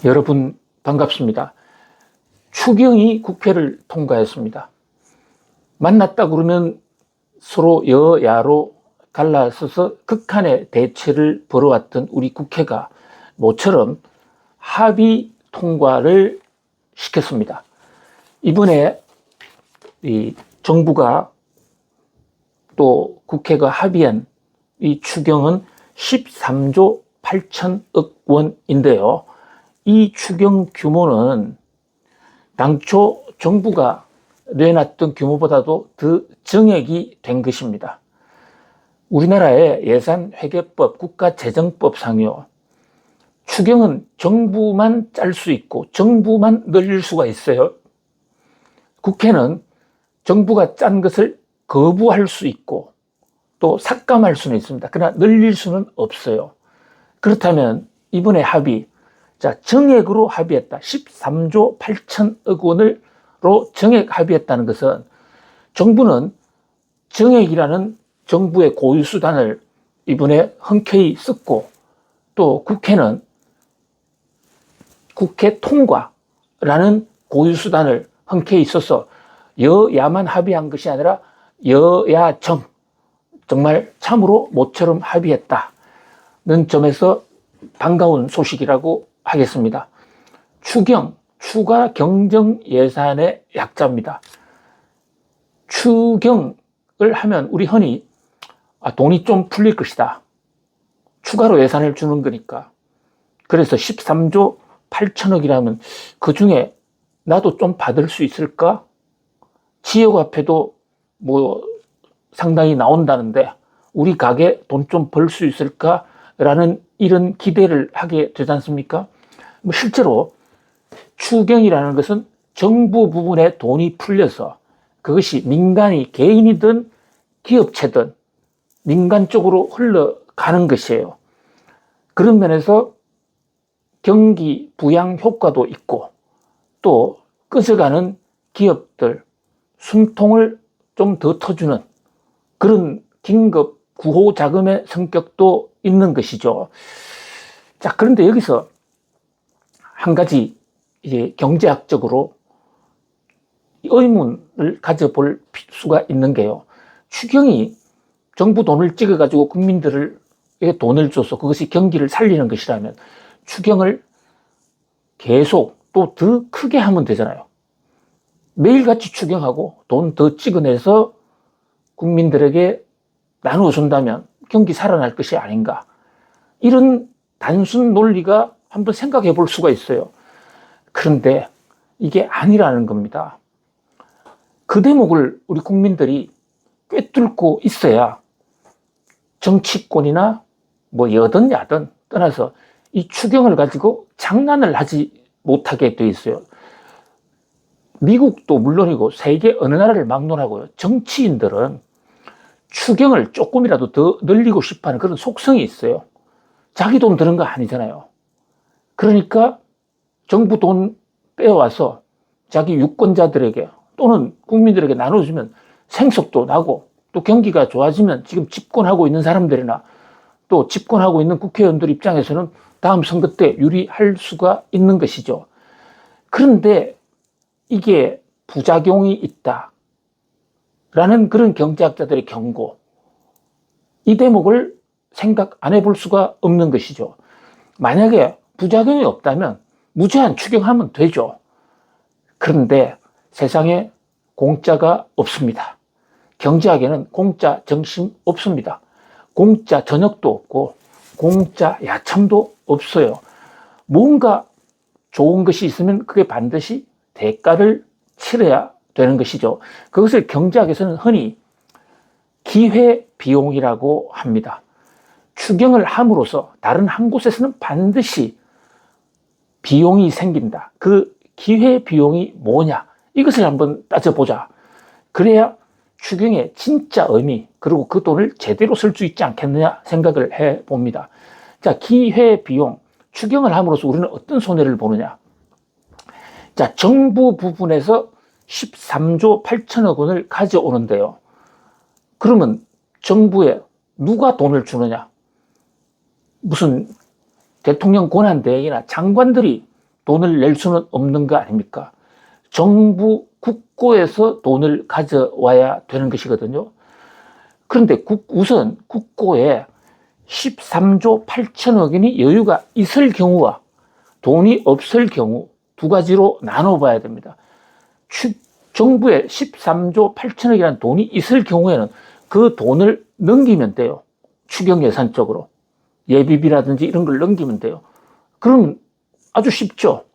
여러분 반갑습니다. 추경이 국회를 통과했습니다. 만났다 그러면 서로 여야로 갈라서서 극한의 대치를 벌여왔던 우리 국회가 모처럼 합의 통과를 시켰습니다. 이번에 이 정부가 또 국회가 합의한 이 추경은 13조 8천억 원인데요. 이 추경 규모는 당초 정부가 내놨던 규모보다도 더 정액이 된 것입니다. 우리나라의 예산회계법, 국가재정법상요, 추경은 정부만 짤 수 있고 정부만 늘릴 수가 있어요. 국회는 정부가 짠 것을 거부할 수 있고 또 삭감할 수는 있습니다. 그러나 늘릴 수는 없어요. 그렇다면 이번에 합의, 정액으로 합의했다. 13조 8천억 원으로 정액 합의했다는 것은 정부는 정액이라는 정부의 고유수단을 이번에 흔쾌히 썼고 또 국회는 국회 통과라는 고유수단을 흔쾌히 써서 여야만 합의한 것이 아니라 여야정, 정말 참으로 모처럼 합의했다는 점에서 반가운 소식이라고 하겠습니다. 추경, 추가 경정 예산의 약자입니다. 추경을 하면 우리 흔히 돈이 좀 풀릴 것이다. 추가로 예산을 주는 거니까. 그래서 13조 8천억이라면 그 중에 나도 좀 받을 수 있을까? 지역 화폐도 상당히 나온다는데 우리 가게 돈 좀 벌 수 있을까? 라는 이런 기대를 하게 되지 않습니까? 실제로 추경이라는 것은 정부 부분에 돈이 풀려서 그것이 민간이 개인이든 기업체든 민간 쪽으로 흘러가는 것이에요. 그런 면에서 경기 부양 효과도 있고 또 꺼져가는 기업들 숨통을 좀 더 터주는 그런 긴급 구호 자금의 성격도 있는 것이죠. 그런데 여기서 한 가지 이제 경제학적으로 의문을 가져볼 수가 있는 게요. 추경이 정부 돈을 찍어가지고 국민들에게 돈을 줘서 그것이 경기를 살리는 것이라면 추경을 계속 또 더 크게 하면 되잖아요. 매일같이 추경하고 돈 더 찍어내서 국민들에게 나누어준다면 경기 살아날 것이 아닌가. 이런 단순 논리가 한번 생각해 볼 수가 있어요. 그런데 이게 아니라는 겁니다. 그 대목을 우리 국민들이 꿰뚫고 있어야 정치권이나 여든 야든 떠나서 이 추경을 가지고 장난을 하지 못하게 돼 있어요. 미국도 물론이고 세계 어느 나라를 막론하고요. 정치인들은 추경을 조금이라도 더 늘리고 싶어하는 그런 속성이 있어요. 자기 돈 드는 거 아니잖아요. 그러니까 정부 돈 빼와서 자기 유권자들에게 또는 국민들에게 나눠주면 생석도 나고 또 경기가 좋아지면 지금 집권하고 있는 사람들이나 또 집권하고 있는 국회의원들 입장에서는 다음 선거 때 유리할 수가 있는 것이죠. 그런데 이게 부작용이 있다라는 그런 경제학자들의 경고, 이 대목을 생각 안 해볼 수가 없는 것이죠. 만약에 부작용이 없다면 무제한 추경하면 되죠. 그런데 세상에 공짜가 없습니다. 경제학에는 공짜 정신 없습니다. 공짜 저녁도 없고 공짜 야참도 없어요. 뭔가 좋은 것이 있으면 그게 반드시 대가를 치러야 되는 것이죠. 그것을 경제학에서는 흔히 기회비용이라고 합니다. 추경을 함으로써 다른 한 곳에서는 반드시 비용이 생긴다. 그 기회비용이 뭐냐? 이것을 한번 따져보자. 그래야 추경의 진짜 의미, 그리고 그 돈을 제대로 쓸 수 있지 않겠느냐 생각을 해봅니다. 기회비용, 추경을 함으로써 우리는 어떤 손해를 보느냐? 정부 부분에서 13조 8천억 원을 가져오는데요. 그러면 정부에 누가 돈을 주느냐? 무슨 대통령 권한대행이나 장관들이 돈을 낼 수는 없는 거 아닙니까? 정부 국고에서 돈을 가져와야 되는 것이거든요. 그런데 우선 국고에 13조 8천억 원이 여유가 있을 경우와 돈이 없을 경우 두 가지로 나눠봐야 됩니다. 정부에 13조 8천억이라는 돈이 있을 경우에는 그 돈을 넘기면 돼요. 추경 예산적으로. 예비비라든지 이런 걸 넘기면 돼요. 그러면 아주 쉽죠.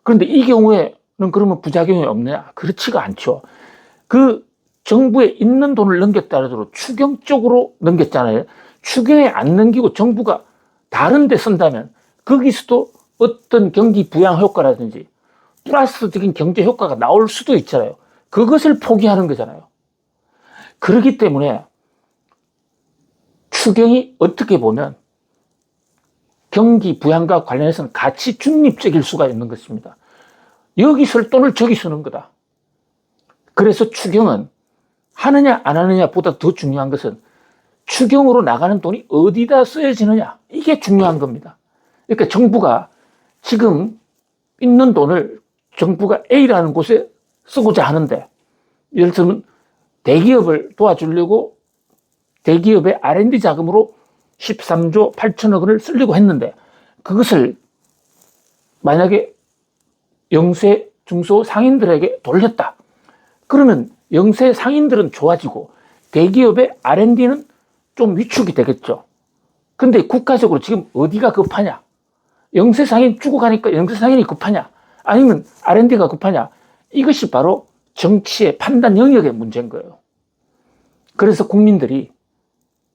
그런데 이 경우에는 그러면 부작용이 없느냐? 그렇지가 않죠. 그 정부에 있는 돈을 넘겼다 하더라도 추경 쪽으로 넘겼잖아요. 추경에 안 넘기고 정부가 다른 데 쓴다면 거기서도 어떤 경기 부양 효과라든지 플러스적인 경제 효과가 나올 수도 있잖아요. 그것을 포기하는 거잖아요. 그렇기 때문에 추경이 어떻게 보면 경기 부양과 관련해서는 가치 중립적일 수가 있는 것입니다. 여기 쓸 돈을 저기 쓰는 거다. 그래서 추경은 하느냐 안 하느냐 보다 더 중요한 것은 추경으로 나가는 돈이 어디다 쓰여지느냐, 이게 중요한 겁니다. 그러니까 정부가 지금 있는 돈을 정부가 A라는 곳에 쓰고자 하는데, 예를 들면 대기업을 도와주려고 대기업의 R&D 자금으로 13조 8천억 원을 쓰려고 했는데, 그것을 만약에 영세, 중소 상인들에게 돌렸다. 그러면 영세 상인들은 좋아지고 대기업의 R&D는 좀 위축이 되겠죠. 근데 국가적으로 지금 어디가 급하냐? 영세 상인 주고 가니까 영세 상인이 급하냐? 아니면 R&D가 급하냐? 이것이 바로 정치의 판단 영역의 문제인 거예요. 그래서 국민들이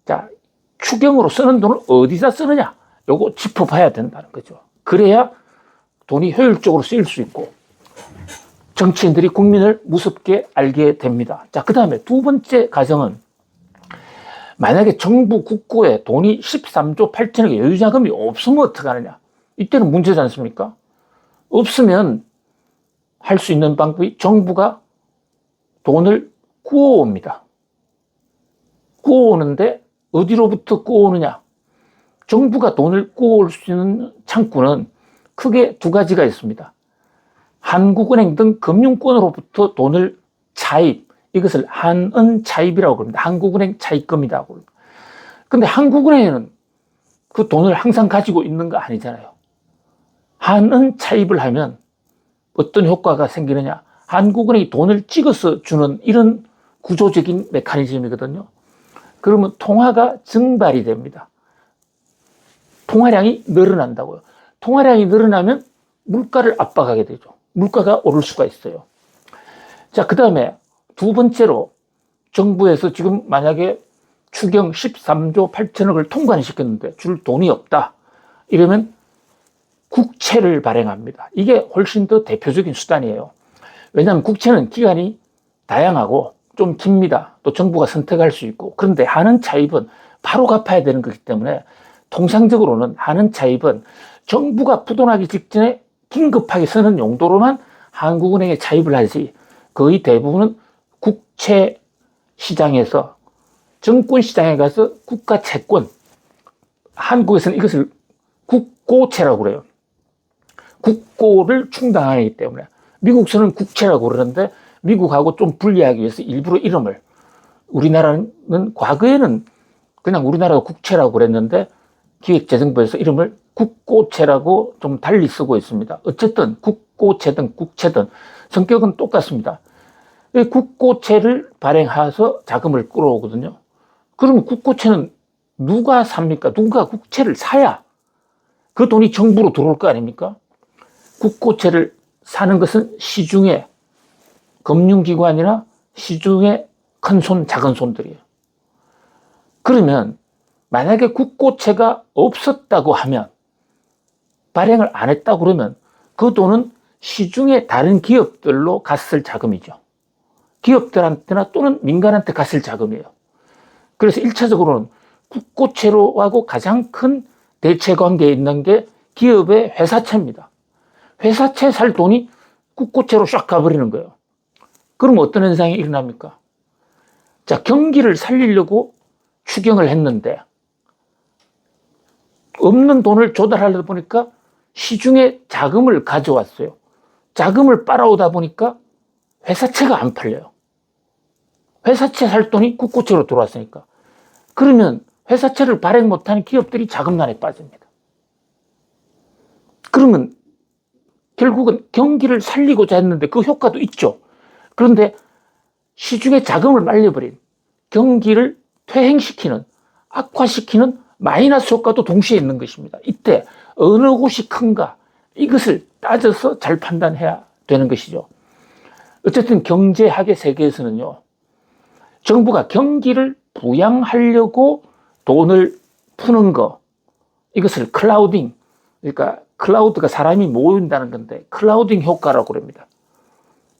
자, 추경으로 쓰는 돈을 어디다 쓰느냐? 요거 짚어봐야 된다는 거죠. 그래야 돈이 효율적으로 쓰일 수 있고 정치인들이 국민을 무섭게 알게 됩니다. 자, 그 다음에 두 번째 가정은 만약에 정부 국고에 돈이 13조 8천억의 여유자금이 없으면 어떡하느냐? 이때는 문제지 않습니까? 없으면 할 수 있는 방법이 정부가 돈을 구워옵니다. 구워오는데 어디로부터 구워오느냐? 정부가 돈을 구워올 수 있는 창구는 크게 두 가지가 있습니다. 한국은행 등 금융권으로부터 돈을 차입, 이것을 한은 차입이라고 합니다. 한국은행 차입금이라고 합니다. 근데 한국은행은 그 돈을 항상 가지고 있는 거 아니잖아요. 한은 차입을 하면 어떤 효과가 생기느냐? 한국은행이 돈을 찍어서 주는 이런 구조적인 메커니즘이거든요. 그러면 통화가 증발이 됩니다. 통화량이 늘어난다고요. 통화량이 늘어나면 물가를 압박하게 되죠. 물가가 오를 수가 있어요. 자, 그 다음에 두 번째로 정부에서 지금 만약에 추경 13조 8천억을 통관시켰는데 줄 돈이 없다. 이러면 국채를 발행합니다. 이게 훨씬 더 대표적인 수단이에요. 왜냐하면 국채는 기간이 다양하고 좀 깁니다. 또 정부가 선택할 수 있고. 그런데 한은 차입은 바로 갚아야 되는 거기 때문에 통상적으로는 한은 차입은 정부가 부도나기 직전에 긴급하게 쓰는 용도로만 한국은행에 차입을 하지, 거의 대부분은 국채 시장에서 정권 시장에 가서 국가 채권, 한국에서는 이것을 국고채라고 그래요. 국고를 충당하기 때문에. 미국에서는 국채라고 그러는데 미국하고 좀 분리하기 위해서 일부러 이름을, 우리나라는 과거에는 그냥 우리나라가 국채라고 그랬는데 기획재정부에서 이름을 국고채라고 좀 달리 쓰고 있습니다. 어쨌든 국고채든 국채든 성격은 똑같습니다. 국고채를 발행해서 자금을 끌어오거든요. 그러면 국고채는 누가 삽니까? 누가 국채를 사야 그 돈이 정부로 들어올 거 아닙니까? 국고채를 사는 것은 시중에 금융기관이나 시중에 큰 손, 작은 손들이에요. 그러면 만약에 국고채가 없었다고 하면, 발행을 안 했다고 그러면 그 돈은 시중의 다른 기업들로 갔을 자금이죠. 기업들한테나 또는 민간한테 갔을 자금이에요. 그래서 1차적으로는 국고채로하고 가장 큰 대체 관계에 있는 게 기업의 회사채입니다. 회사채 살 돈이 국고채로 쫙 가버리는 거예요. 그럼 어떤 현상이 일어납니까? 자, 경기를 살리려고 추경을 했는데 없는 돈을 조달하려다 보니까 시중에 자금을 가져왔어요. 자금을 빨아오다 보니까 회사채가 안 팔려요. 회사채 살 돈이 국고채로 들어왔으니까. 그러면 회사채를 발행 못하는 기업들이 자금난에 빠집니다. 그러면 결국은 경기를 살리고자 했는데 그 효과도 있죠. 그런데 시중에 자금을 말려버린 경기를 퇴행시키는, 악화시키는 마이너스 효과도 동시에 있는 것입니다. 이때 어느 곳이 큰가, 이것을 따져서 잘 판단해야 되는 것이죠. 어쨌든 경제학의 세계에서는요, 정부가 경기를 부양하려고 돈을 푸는 거, 이것을 클라우딩, 그러니까 클라우드가 사람이 모인다는 건데 클라우딩 효과라고 그럽니다.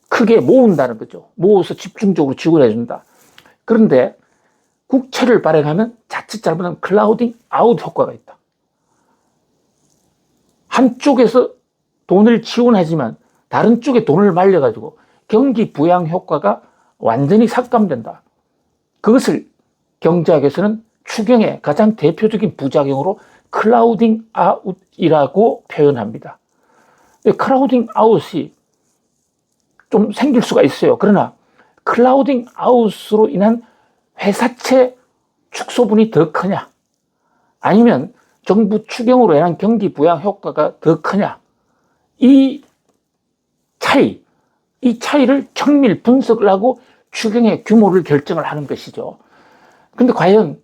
크게 모은다는 거죠. 모아서 집중적으로 지원해 준다. 그런데 국채를 발행하면 자칫 잘못하면 클라우딩 아웃 효과가 있다. 한쪽에서 돈을 지원하지만 다른 쪽에 돈을 말려가지고 경기 부양 효과가 완전히 삭감된다. 그것을 경제학에서는 추경의 가장 대표적인 부작용으로 클라우딩 아웃이라고 표현합니다. 클라우딩 아웃이 좀 생길 수가 있어요. 그러나 클라우딩 아웃으로 인한 회사채 축소분이 더 크냐, 아니면 정부 추경으로 인한 경기 부양 효과가 더 크냐, 이 차이를 정밀 분석을 하고 추경의 규모를 결정을 하는 것이죠. 그런데 과연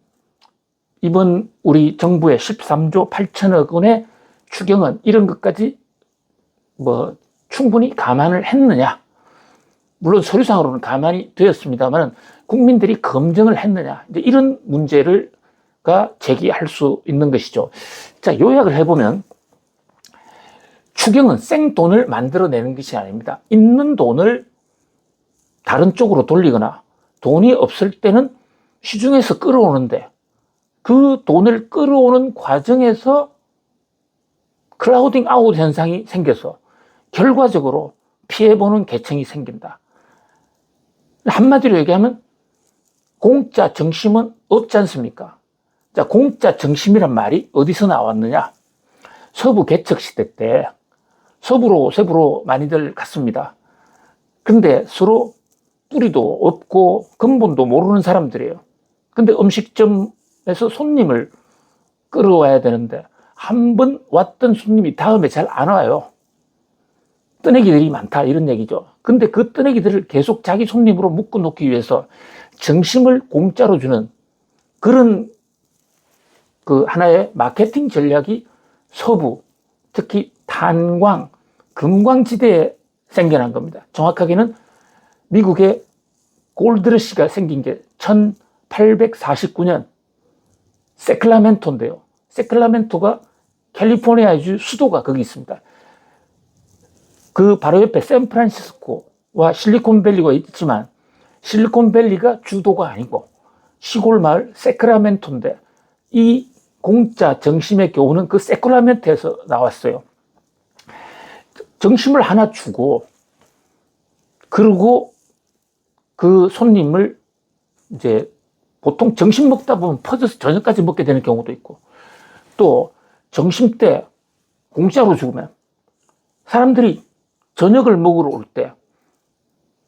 이번 우리 정부의 13조 8천억 원의 추경은 이런 것까지 충분히 감안을 했느냐? 물론 서류상으로는 감안이 되었습니다만 국민들이 검증을 했느냐? 이제 이런 문제가 제기할 수 있는 것이죠. 자, 요약을 해보면 추경은 생돈을 만들어내는 것이 아닙니다. 있는 돈을 다른 쪽으로 돌리거나 돈이 없을 때는 시중에서 끌어오는데 그 돈을 끌어오는 과정에서 클라우딩 아웃 현상이 생겨서 결과적으로 피해보는 계층이 생긴다. 한마디로 얘기하면 공짜 정심은 없지 않습니까? 자, 공짜 정심이란 말이 어디서 나왔느냐? 서부 개척 시대 때 서부로 세부로 많이들 갔습니다. 근데 서로 뿌리도 없고 근본도 모르는 사람들이에요. 근데 음식점에서 손님을 끌어와야 되는데 한 번 왔던 손님이 다음에 잘 안 와요. 뜨내기들이 많다, 이런 얘기죠. 근데 그 뜨내기들을 계속 자기 손님으로 묶어놓기 위해서 정심을 공짜로 주는 그런 그 하나의 마케팅 전략이 서부, 특히 탄광, 금광지대에 생겨난 겁니다. 정확하게는 미국의 골드러시가 생긴 게 1849년 세클라멘토인데요. 세클라멘토가 캘리포니아주 수도가 거기 있습니다. 그 바로 옆에 샌프란시스코와 실리콘밸리가 있지만 실리콘밸리가 주도가 아니고 시골 마을 세크라멘토인데 이 공짜 정심의 교훈은 그 세크라멘토에서 나왔어요. 정심을 하나 주고 그리고 그 손님을 이제 보통 점심 먹다 보면 퍼져서 저녁까지 먹게 되는 경우도 있고 또 점심 때 공짜로 주면 사람들이 저녁을 먹으러 올 때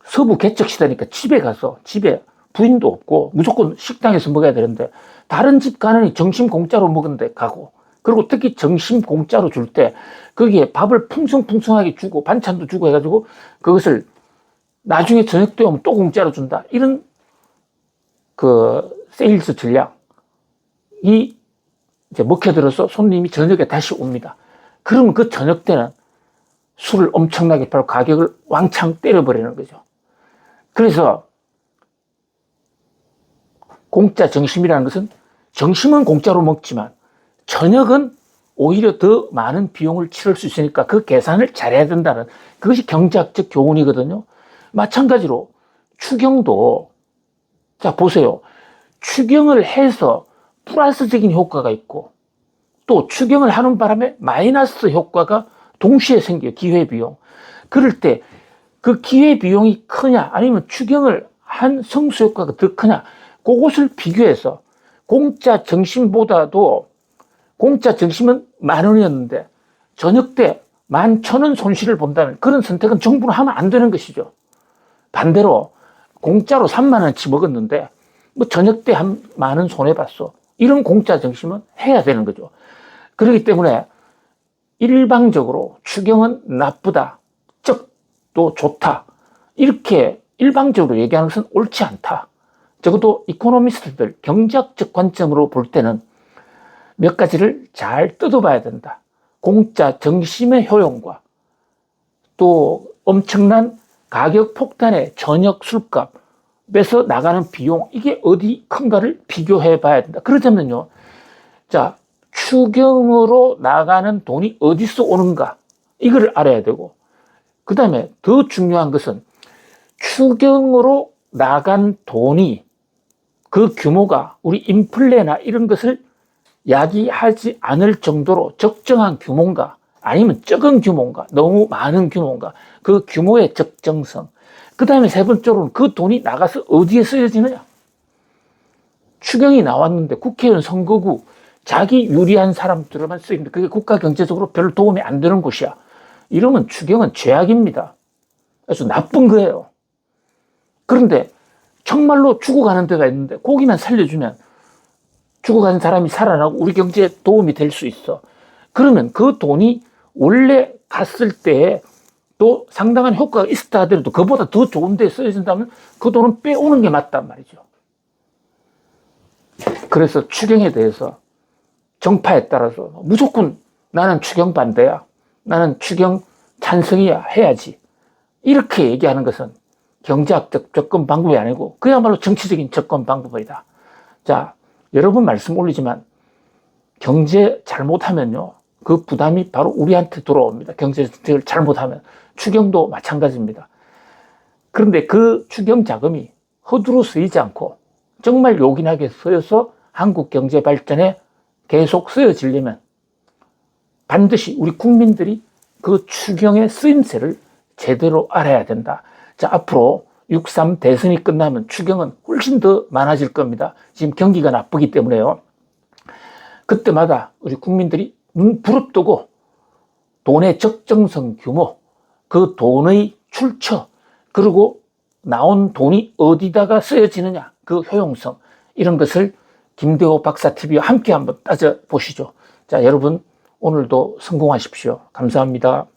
서부 개척 시대니까 집에 가서 집에 부인도 없고 무조건 식당에서 먹어야 되는데 다른 집 가느니 점심 공짜로 먹은데 가고 그리고 특히 점심 공짜로 줄 때 거기에 밥을 풍성풍성하게 주고 반찬도 주고 해가지고 그것을 나중에 저녁 때 오면 또 공짜로 준다. 이런 그 세일즈 전략이 이제 먹혀들어서 손님이 저녁에 다시 옵니다. 그러면 그 저녁 때는 술을 엄청나게 팔고 가격을 왕창 때려버리는 거죠. 그래서 공짜 정심이라는 것은 정심은 공짜로 먹지만 저녁은 오히려 더 많은 비용을 치를 수 있으니까 그 계산을 잘해야 된다는 그것이 경제학적 교훈이거든요. 마찬가지로 추경도 자 보세요. 추경을 해서 플러스적인 효과가 있고 또 추경을 하는 바람에 마이너스 효과가 동시에 생겨요. 기회비용. 그럴 때 그 기회비용이 크냐 아니면 추경을 한 성수효과가 더 크냐 그것을 비교해서 공짜 정심보다도 공짜 정심은 10,000원이었는데 저녁 때 11,000원 손실을 본다면 그런 선택은 정부는 하면 안 되는 것이죠. 반대로 공짜로 3만 원치 먹었는데 뭐 저녁 때 한 만 원 손해봤어. 이런 공짜 정신은 해야 되는 거죠. 그렇기 때문에 일방적으로 추경은 나쁘다, 또 좋다, 이렇게 일방적으로 얘기하는 것은 옳지 않다. 적어도 이코노미스트들, 경제학적 관점으로 볼 때는 몇 가지를 잘 뜯어봐야 된다. 공짜 정심의 효용과 또 엄청난 가격 폭탄의 저녁 술값에서 나가는 비용, 이게 어디 큰가를 비교해 봐야 된다. 그러자면요, 자, 추경으로 나가는 돈이 어디서 오는가, 이걸 알아야 되고, 그 다음에 더 중요한 것은 추경으로 나간 돈이 그 규모가 우리 인플레나 이런 것을 야기하지 않을 정도로 적정한 규모인가, 아니면 적은 규모인가, 너무 많은 규모인가, 그 규모의 적정성. 그 다음에 세 번째로는 그 돈이 나가서 어디에 쓰여지느냐. 추경이 나왔는데 국회의원 선거구 자기 유리한 사람들만 쓰이는데 그게 국가 경제적으로 별로 도움이 안 되는 곳이야. 이러면 추경은 죄악입니다. 아주 나쁜 거예요. 그런데 정말로 죽어가는 데가 있는데 거기만 살려주면 죽어가는 사람이 살아나고 우리 경제에 도움이 될 수 있어. 그러면 그 돈이 원래 갔을 때에 또 상당한 효과가 있었다 하더라도 그보다 더 좋은 데에 쓰여진다면 그 돈은 빼오는 게 맞단 말이죠. 그래서 추경에 대해서 정파에 따라서 무조건 나는 추경 반대야, 나는 추경 찬성이야 해야지, 이렇게 얘기하는 것은 경제학적 접근 방법이 아니고 그야말로 정치적인 접근 방법이다. 자, 여러 번 말씀 올리지만 경제 잘못하면요, 그 부담이 바로 우리한테 돌아옵니다. 경제 정책을 잘못하면. 추경도 마찬가지입니다. 그런데 그 추경 자금이 허투루 쓰이지 않고 정말 요긴하게 쓰여서 한국 경제 발전에 계속 쓰여지려면 반드시 우리 국민들이 그 추경의 쓰임새를 제대로 알아야 된다. 자, 앞으로 6.3 대선이 끝나면 추경은 훨씬 더 많아질 겁니다. 지금 경기가 나쁘기 때문에요. 그때마다 우리 국민들이 눈 부릅뜨고 돈의 적정성 규모, 그 돈의 출처, 그리고 나온 돈이 어디다가 쓰여지느냐, 그 효용성, 이런 것을 김대호 박사TV와 함께 한번 따져보시죠. 자, 여러분 오늘도 성공하십시오. 감사합니다.